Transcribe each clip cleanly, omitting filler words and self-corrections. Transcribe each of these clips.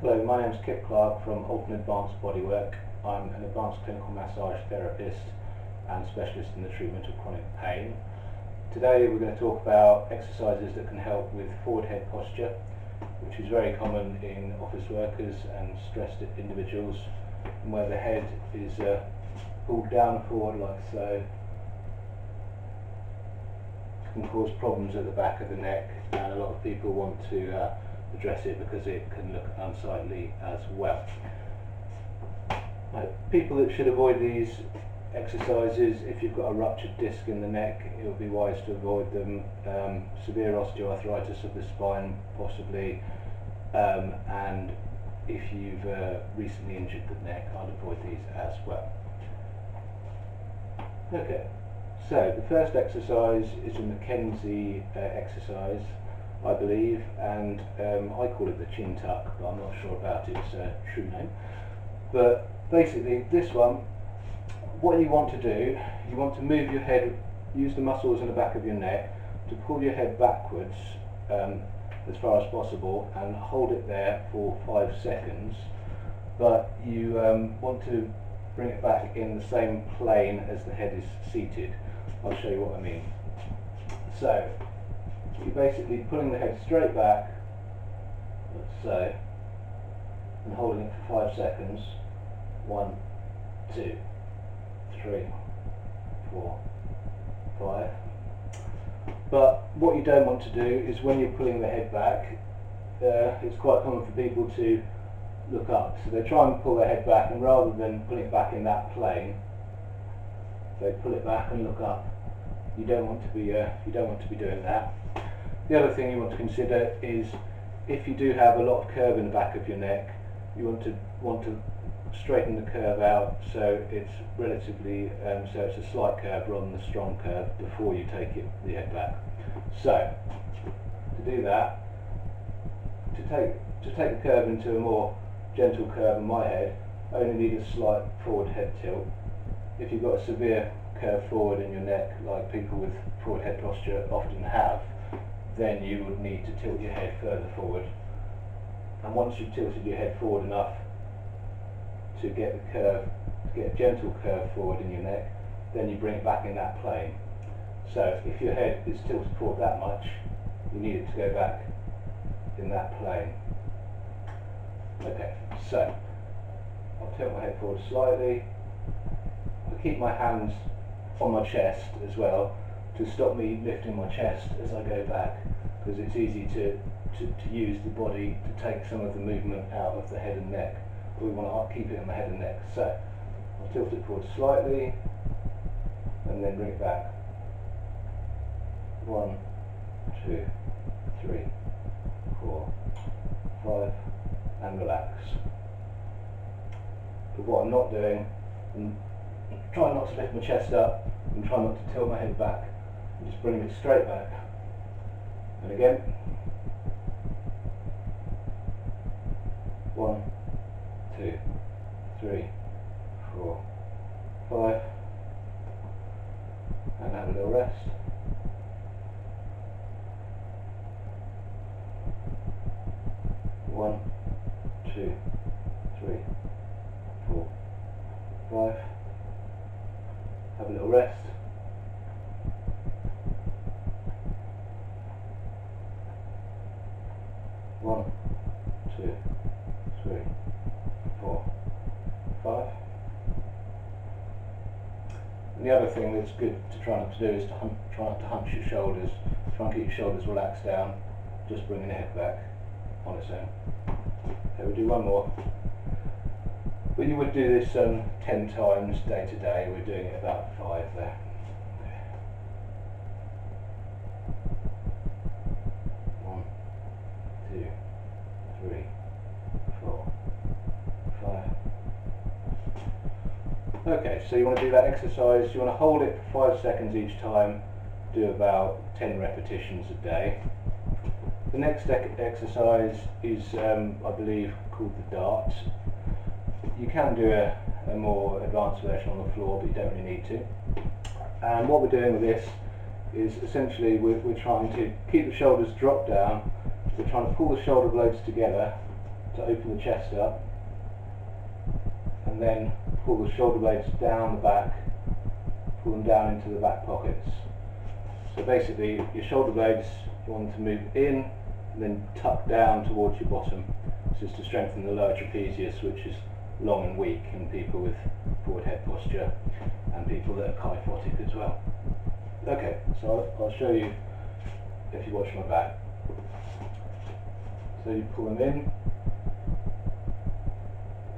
Hello, my name is Kip Clark from Alton Advanced Bodywork. I'm an advanced clinical massage therapist and specialist in the treatment of chronic pain. Today we're going to talk about exercises that can help with forward head posture, which is very common in office workers and stressed individuals, and where the head is pulled down forward like so. It can cause problems at the back of the neck, and a lot of people want to address it because it can look unsightly as well. People that should avoid these exercises: if you've got a ruptured disc in the neck, it would be wise to avoid them. Severe osteoarthritis of the spine possibly, and if you've recently injured the neck, I'd avoid these as well. Okay, so the first exercise is a Mackenzie exercise, I believe, and I call it the chin tuck, but I'm not sure about its true name. But basically this one, what you want to do, you want to move your head, use the muscles in the back of your neck to pull your head backwards as far as possible and hold it there for 5 seconds, but you want to bring it back in the same plane as the head is seated. I'll show you what I mean. So you're basically pulling the head straight back, like so, and holding it for 5 seconds. 1, 2, 3, 4, 5. But what you don't want to do is, when you're pulling the head back, it's quite common for people to look up. So they try and pull their head back, and rather than putting it back in that plane, they pull it back and look up. You don't want to be doing that. The other thing you want to consider is, if you do have a lot of curve in the back of your neck, you want to straighten the curve out so it's relatively so it's a slight curve rather than a strong curve before you take the head back. So to do that, to take the curve into a more gentle curve in my head, I only need a slight forward head tilt. If you've got a severe curve forward in your neck, like people with forward head posture often have, then you would need to tilt your head further forward. And once you've tilted your head forward enough to get a gentle curve forward in your neck, then you bring it back in that plane. So if your head is tilted forward that much, you need it to go back in that plane. Okay, so I'll tilt my head forward slightly. I'll keep my hands on my chest as well to stop me lifting my chest as I go back, because it's easy to use the body to take some of the movement out of the head and neck. But we want to keep it in the head and neck. So I'll tilt it forward slightly and then bring it back. 1, 2, 3, 4, 5, and relax. But what I'm not doing, I'm trying not to lift my chest up and try not to tilt my head back. I'm just bringing it straight back. And again. 1, 2, 3, 4, 5, and have a little rest. 1, 2, 3, 4, 5. Have a little rest. 1, 2, 3, 4, 5. And the other thing that's good to try not to do is to try not to hunch your shoulders. Try and keep your shoulders relaxed down, just bringing the head back on its own. Okay, we'll do one more. But you would do this 10 times day to day. We're doing it about 5 there. Okay. 1, 2, 3, 4, 5. Okay, so you want to do that exercise. You want to hold it for 5 seconds each time. Do about 10 repetitions a day. The next exercise is, I believe, called the dart. You can do a more advanced version on the floor, but you don't really need to. And what we're doing with this is essentially we're trying to keep the shoulders dropped down. We're trying to pull the shoulder blades together to open the chest up, and then pull the shoulder blades down the back, pull them down into the back pockets. So basically your shoulder blades, you want them to move in and then tuck down towards your bottom. This is to strengthen the lower trapezius, which is long and weak in people with forward head posture and people that are kyphotic as well. Okay, so I'll show you if you watch my back. So you pull them in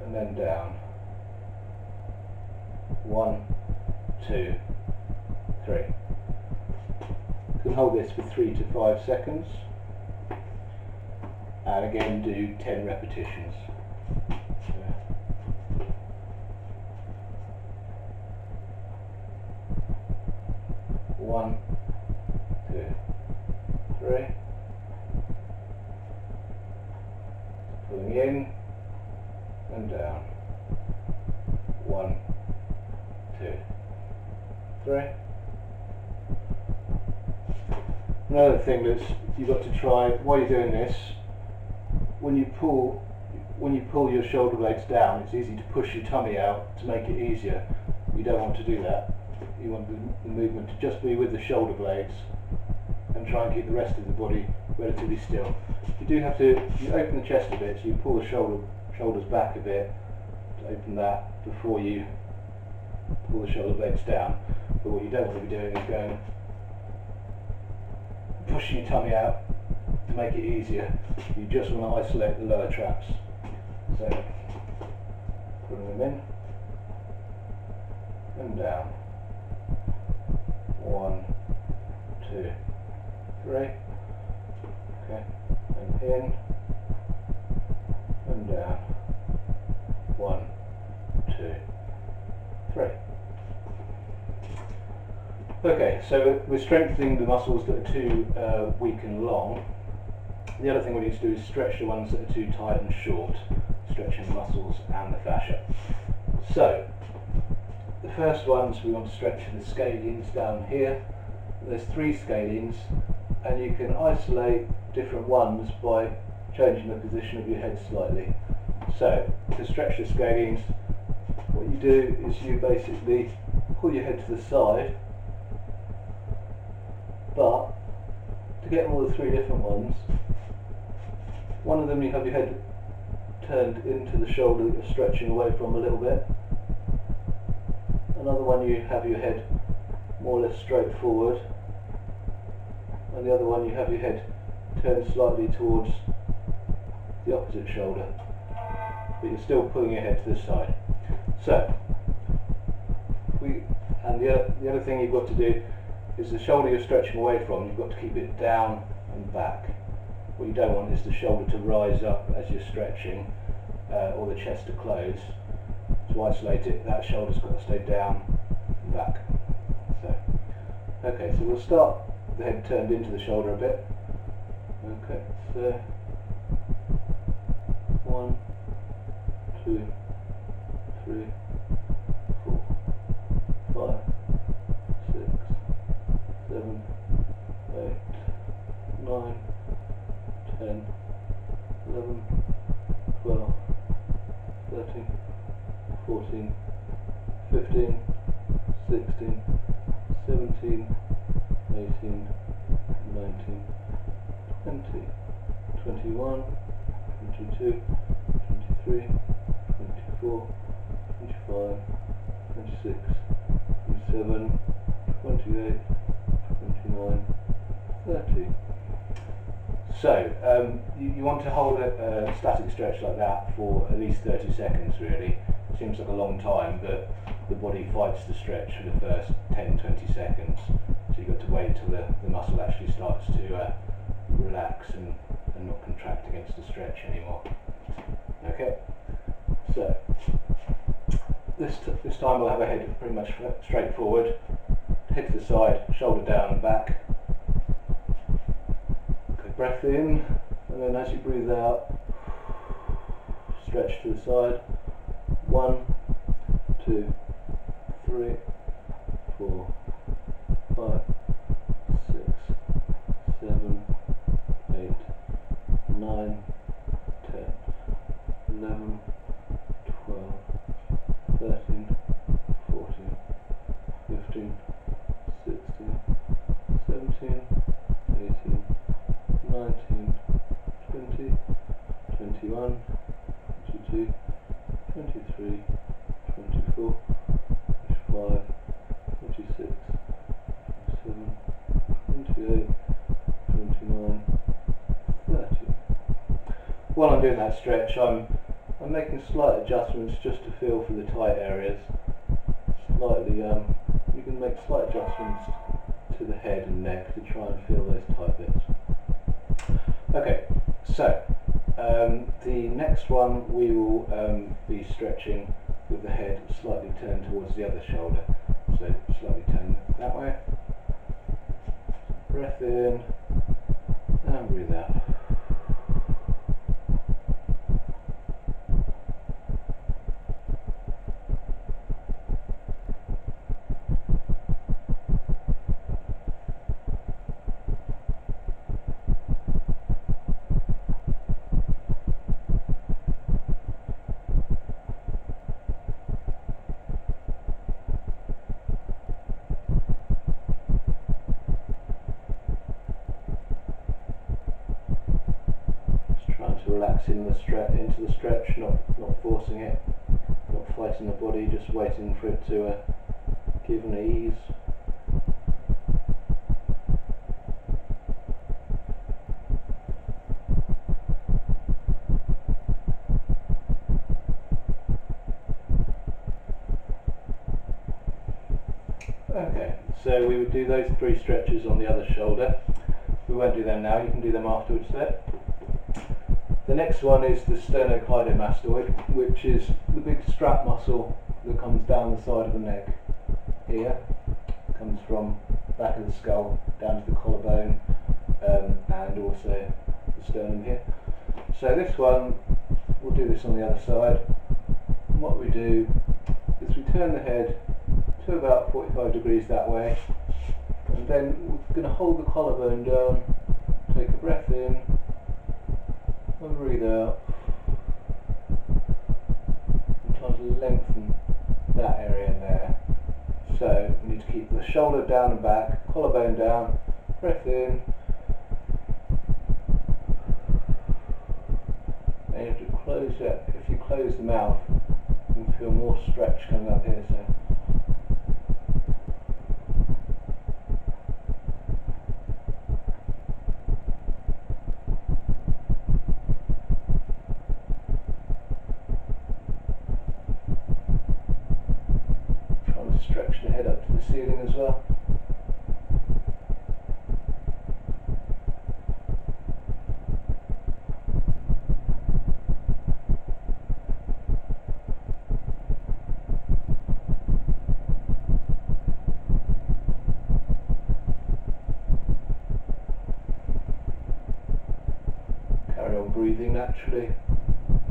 and then down. 1, 2, 3. You can hold this for 3 to 5 seconds, and again do 10 repetitions. 1, 2, 3. Pulling in and down. 1, 2, 3. Another thing that you've got to try while you're doing this, when you pull your shoulder blades down, it's easy to push your tummy out to make it easier. You don't want to do that. You want the movement to just be with the shoulder blades and try and keep the rest of the body relatively still. You do have to, you open the chest a bit, so you pull the shoulders back a bit to open that before you pull the shoulder blades down. But what you don't want to be doing is going pushing your tummy out to make it easier. You just want to isolate the lower traps. So putting them in and down. 1, 2, 3. Okay, and in and down. 1, 2, 3. Okay, so we're strengthening the muscles that are too weak and long. The other thing we need to do is stretch the ones that are too tight and short, stretching the muscles and the fascia. So, the first ones we want to stretch are the scalenes down here. There's 3 scalenes, and you can isolate different ones by changing the position of your head slightly. So, to stretch the scalenes, what you do is you basically pull your head to the side, but to get all the 3 different ones, one of them you have your head turned into the shoulder that you're stretching away from a little bit. Another one you have your head more or less straight forward, and the other one you have your head turned slightly towards the opposite shoulder, but you're still pulling your head to the side. So, the other thing you've got to do is the shoulder you're stretching away from, you've got to keep it down and back. What you don't want is the shoulder to rise up as you're stretching, or the chest to close. To isolate it, that shoulder's got to stay down and back. So, okay, so we'll start with the head turned into the shoulder a bit. Okay, so 1, 2, 3, 4, 5, 6, 7, 8, 9, 10, 11, 12, 13, 14, 15, 16, 17, 18, 19, 20, 21, 22, 23, 24, 25, 26, 27, 28, 29, 30. So, you want to hold a static stretch like that for at least 30 seconds really. It seems like a long time, but the body fights the stretch for the first 10-20 seconds. So you've got to wait till the muscle actually starts to relax and not contract against the stretch anymore. Okay, so this time we'll have a head pretty much straight forward, head to the side, shoulder down and back. Okay, breath in, and then as you breathe out, stretch to the side. 1, 2, 3, 4, 5, 6, 7, 8, 9, 10, I'm doing that stretch, I'm making slight adjustments just to feel for the tight areas. Slightly, you can make slight adjustments to the head and neck to try and feel those tight bits. Okay, so the next one we will be stretching with the head slightly turned towards the other shoulder. So slightly turned that way. Breath in and breathe out. Relaxing into the stretch, not forcing it, not fighting the body, just waiting for it to give an ease. Okay, so we would do those 3 stretches on the other shoulder. We won't do them now, you can do them afterwards there. The next one is the sternocleidomastoid, which is the big strap muscle that comes down the side of the neck here. Comes from the back of the skull down to the collarbone and also the sternum here. So this one, we'll do this on the other side. And what we do is we turn the head to about 45 degrees that way, and then we're going to hold the collarbone down, take a breath in, and breathe out. I'm trying to lengthen that area there. So we need to keep the shoulder down and back, collarbone down, breath in. And you have to close it. If you close the mouth, you can feel more stretch coming up here. So stretch the head up to the ceiling as well. Carry on breathing naturally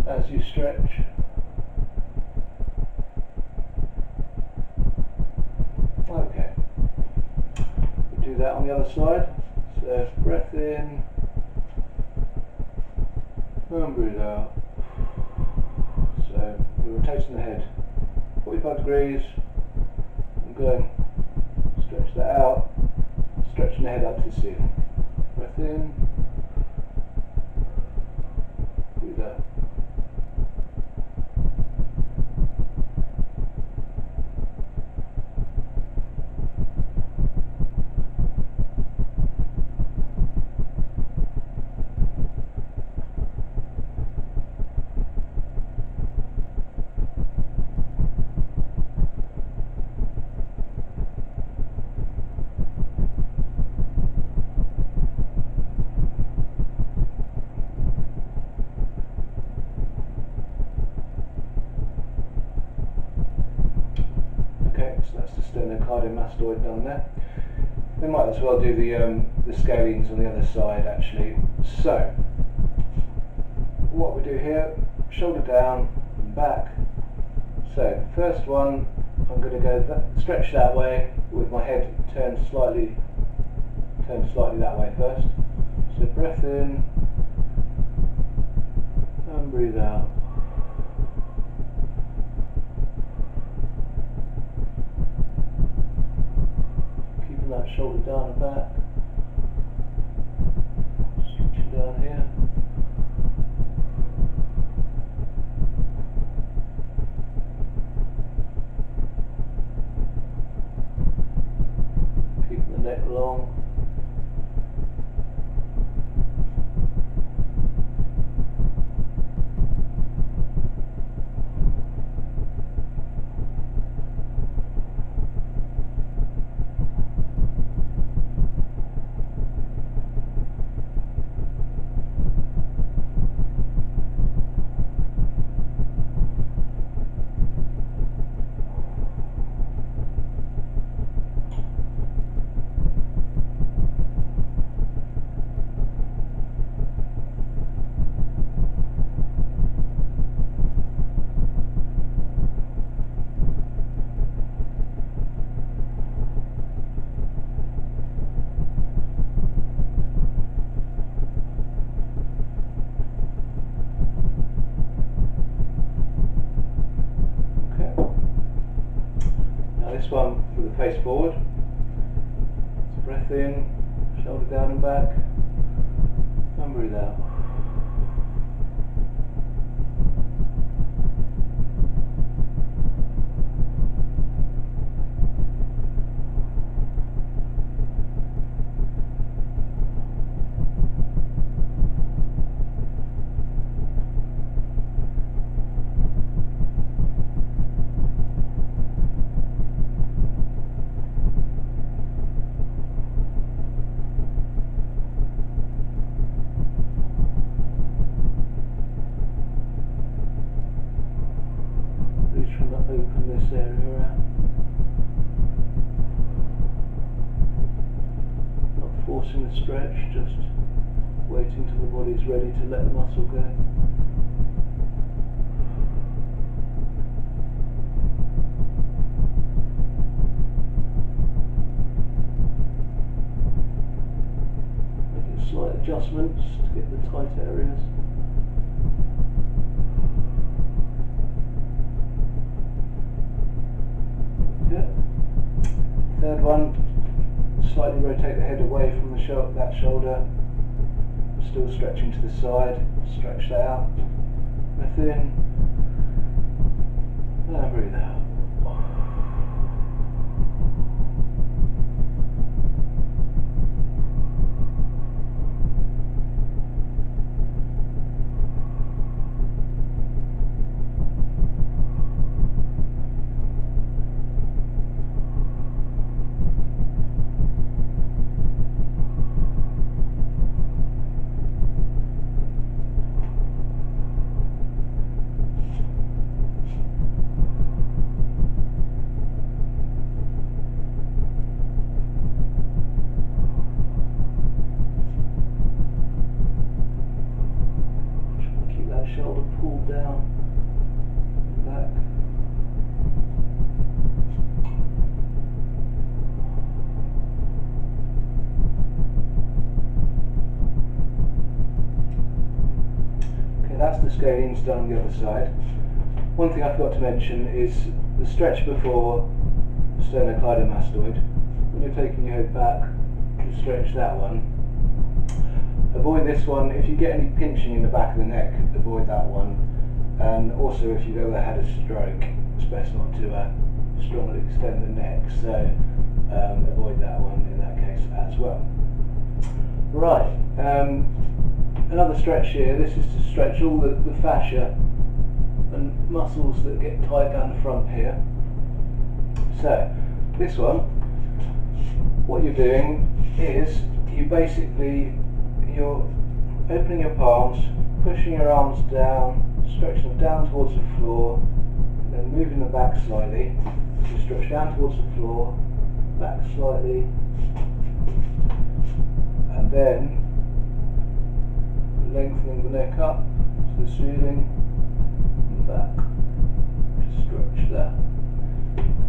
as you stretch. Okay, we'll do that on the other side. So breath in and breathe out. So we're rotating the head 45 degrees and going, stretch that out, stretching the head up to the ceiling. Breath in, breathe out. So that's the sternocleidomastoid done there. We might as well do the scalenes on the other side actually. So what we do here, shoulder down and back. So first one, I'm going to go stretch that way with my head turned slightly that way first. So breath in and breathe out. That shoulder down and back, stretching down here. Keeping the neck long. face forward. So breath in, shoulder down and back, and breathe out. Open this area out. Not forcing the stretch, just waiting till the body's ready to let the muscle go. Making slight adjustments to get the tight areas. Third one, slightly rotate the head away from the that shoulder, still stretching to the side, stretch that out, breath in, and breathe out. Shoulder pulled down, back. Okay, that's the scalenes done on the other side. One thing I forgot to mention is the stretch before sternocleidomastoid. When you're taking your head back to stretch that one, avoid this one. If you get any pinching in the back of the neck, avoid that one. And also, if you've ever had a stroke, it's best not to strongly extend the neck, so avoid that one in that case as well. Right, another stretch here. This is to stretch all the fascia and muscles that get tight down the front here. So, this one, what you're doing is you're opening your palms, pushing your arms down, stretching them down towards the floor, then moving them back slightly. You stretch down towards the floor, back slightly, and then lengthening the neck up to the ceiling and back to stretch that.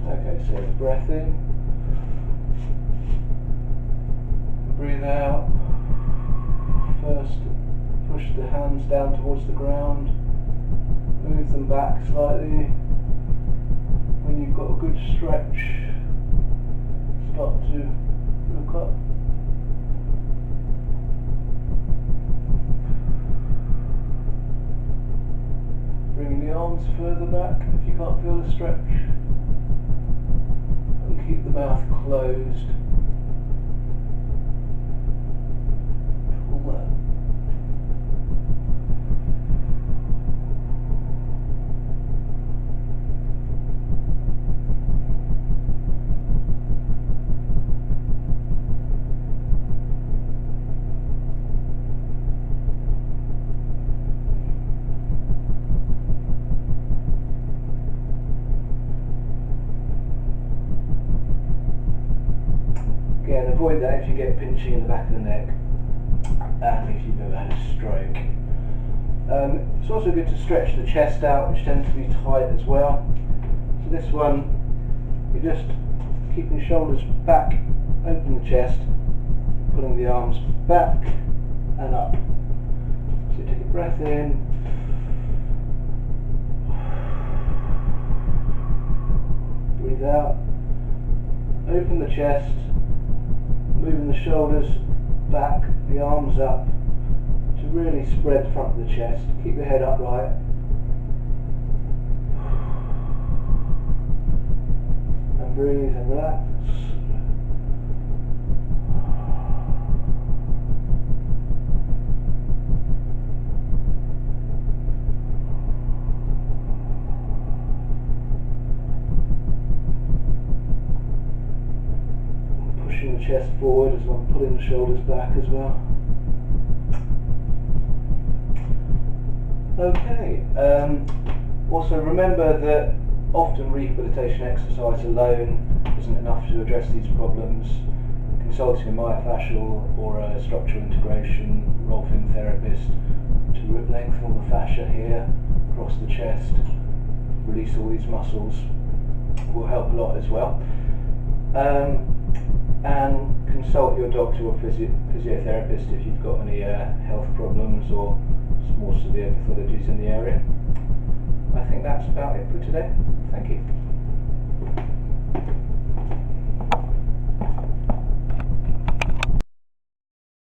Okay, so breath in, breathe out. First, push the hands down towards the ground, move them back slightly. When you've got a good stretch, start to look up. Bringing the arms further back if you can't feel the stretch, and keep the mouth closed. Pull that. Again, avoid that if you get pinching in the back of the neck and if you've ever had a stroke. It's also good to stretch the chest out, which tends to be tight as well. So this one, you just keep your shoulders back, open the chest, pulling the arms back and up. So take a breath in, breathe out, open the chest, moving the shoulders back, the arms up, to really spread the front of the chest. Keep the head upright. And breathe and relax. Pushing the chest forward as I'm pulling the shoulders back as well. Okay, also remember that often rehabilitation exercise alone isn't enough to address these problems. Consulting a myofascial or a structural integration roll-fin therapist to lengthen all the fascia here across the chest, release all these muscles, will help a lot as well. And consult your doctor or physiotherapist if you've got any health problems or more severe pathologies in the area. I think that's about it for today. Thank you.